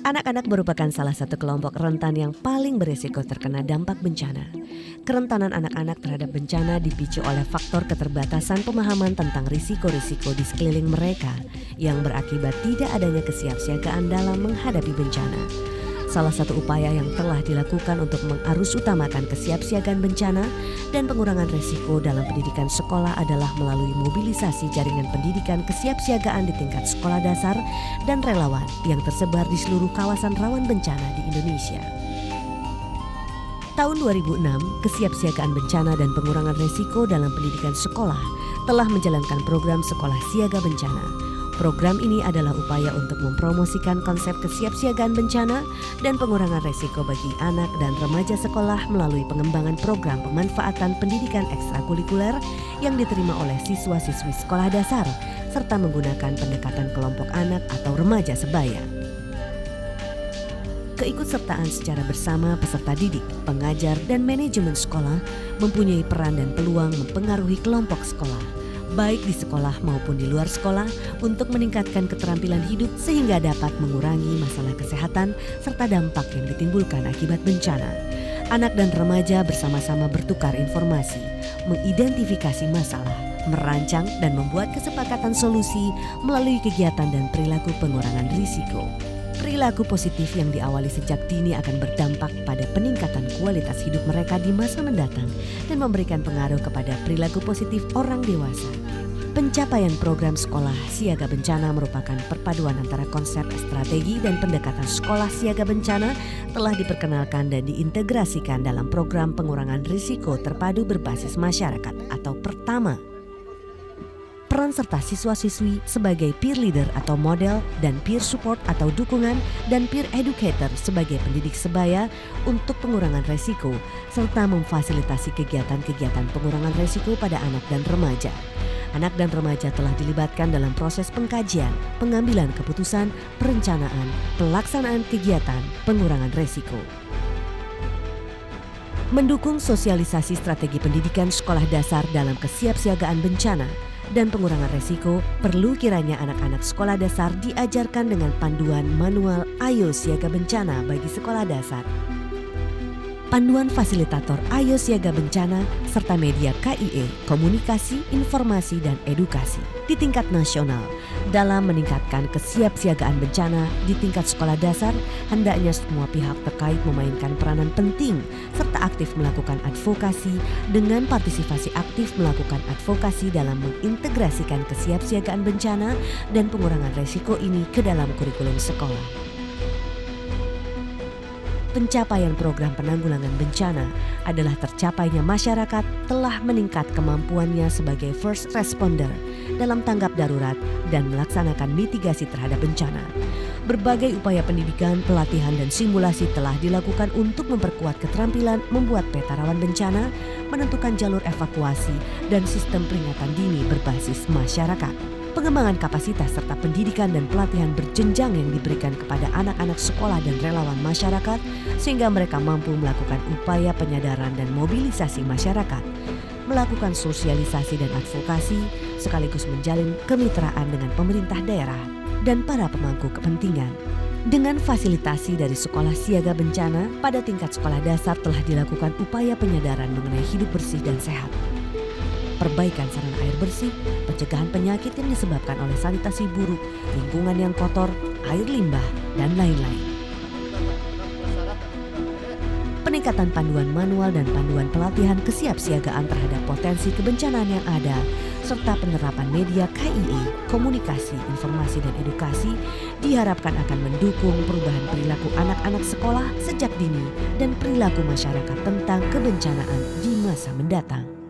Anak-anak merupakan salah satu kelompok rentan yang paling berisiko terkena dampak bencana. Kerentanan anak-anak terhadap bencana dipicu oleh faktor keterbatasan pemahaman tentang risiko-risiko di sekeliling mereka yang berakibat tidak adanya kesiapsiagaan dalam menghadapi bencana. Salah satu upaya yang telah dilakukan untuk mengarusutamakan kesiapsiagaan bencana dan pengurangan risiko dalam pendidikan sekolah adalah melalui mobilisasi jaringan pendidikan kesiapsiagaan di tingkat sekolah dasar dan relawan yang tersebar di seluruh kawasan rawan bencana di Indonesia. Tahun 2006, kesiapsiagaan bencana dan pengurangan risiko dalam pendidikan sekolah telah menjalankan program Sekolah Siaga Bencana. Program ini adalah upaya untuk mempromosikan konsep kesiapsiagaan bencana dan pengurangan risiko bagi anak dan remaja sekolah melalui pengembangan program pemanfaatan pendidikan ekstrakurikuler yang diterima oleh siswa-siswi sekolah dasar serta menggunakan pendekatan kelompok anak atau remaja sebaya. Keikutsertaan secara bersama peserta didik, pengajar, dan manajemen sekolah mempunyai peran dan peluang mempengaruhi kelompok sekolah, baik di sekolah maupun di luar sekolah, untuk meningkatkan keterampilan hidup sehingga dapat mengurangi masalah kesehatan serta dampak yang ditimbulkan akibat bencana. Anak dan remaja bersama-sama bertukar informasi, mengidentifikasi masalah, merancang dan membuat kesepakatan solusi melalui kegiatan dan perilaku pengurangan risiko. Perilaku positif yang diawali sejak dini akan berdampak pada peningkatan kualitas hidup mereka di masa mendatang dan memberikan pengaruh kepada perilaku positif orang dewasa. Pencapaian program Sekolah Siaga Bencana merupakan perpaduan antara konsep strategi dan pendekatan sekolah siaga bencana telah diperkenalkan dan diintegrasikan dalam program pengurangan risiko terpadu berbasis masyarakat atau PERTAMA. Peran serta siswa-siswi sebagai peer leader atau model dan peer support atau dukungan dan peer educator sebagai pendidik sebaya untuk pengurangan risiko serta memfasilitasi kegiatan-kegiatan pengurangan risiko pada anak dan remaja. Anak dan remaja telah dilibatkan dalam proses pengkajian, pengambilan keputusan, perencanaan, pelaksanaan kegiatan pengurangan risiko. Mendukung sosialisasi strategi pendidikan sekolah dasar dalam kesiapsiagaan bencana dan pengurangan risiko, perlu kiranya anak-anak sekolah dasar diajarkan dengan panduan manual Ayo Siaga Bencana bagi sekolah dasar. Panduan fasilitator Ayo Siaga Bencana serta media KIE, komunikasi, informasi, dan edukasi di tingkat nasional dalam meningkatkan kesiapsiagaan bencana di tingkat sekolah dasar. Hendaknya semua pihak terkait memainkan peranan penting serta aktif melakukan advokasi dengan partisipasi aktif melakukan advokasi dalam mengintegrasikan kesiapsiagaan bencana dan pengurangan risiko ini ke dalam kurikulum sekolah. Pencapaian program penanggulangan bencana adalah tercapainya masyarakat telah meningkat kemampuannya sebagai first responder dalam tanggap darurat dan melaksanakan mitigasi terhadap bencana. Berbagai upaya pendidikan, pelatihan, dan simulasi telah dilakukan untuk memperkuat keterampilan membuat peta rawan bencana, menentukan jalur evakuasi, dan sistem peringatan dini berbasis masyarakat. Pengembangan kapasitas serta pendidikan dan pelatihan berjenjang yang diberikan kepada anak-anak sekolah dan relawan masyarakat sehingga mereka mampu melakukan upaya penyadaran dan mobilisasi masyarakat, melakukan sosialisasi dan advokasi, sekaligus menjalin kemitraan dengan pemerintah daerah dan para pemangku kepentingan. Dengan fasilitasi dari Sekolah Siaga Bencana, pada tingkat sekolah dasar telah dilakukan upaya penyadaran mengenai hidup bersih dan sehat, perbaikan saluran air bersih, pencegahan penyakit yang disebabkan oleh sanitasi buruk, lingkungan yang kotor, air limbah, dan lain-lain. Peningkatan panduan manual dan panduan pelatihan kesiapsiagaan terhadap potensi kebencanaan yang ada, serta penerapan media KIE, komunikasi, informasi, dan edukasi diharapkan akan mendukung perubahan perilaku anak-anak sekolah sejak dini dan perilaku masyarakat tentang kebencanaan di masa mendatang.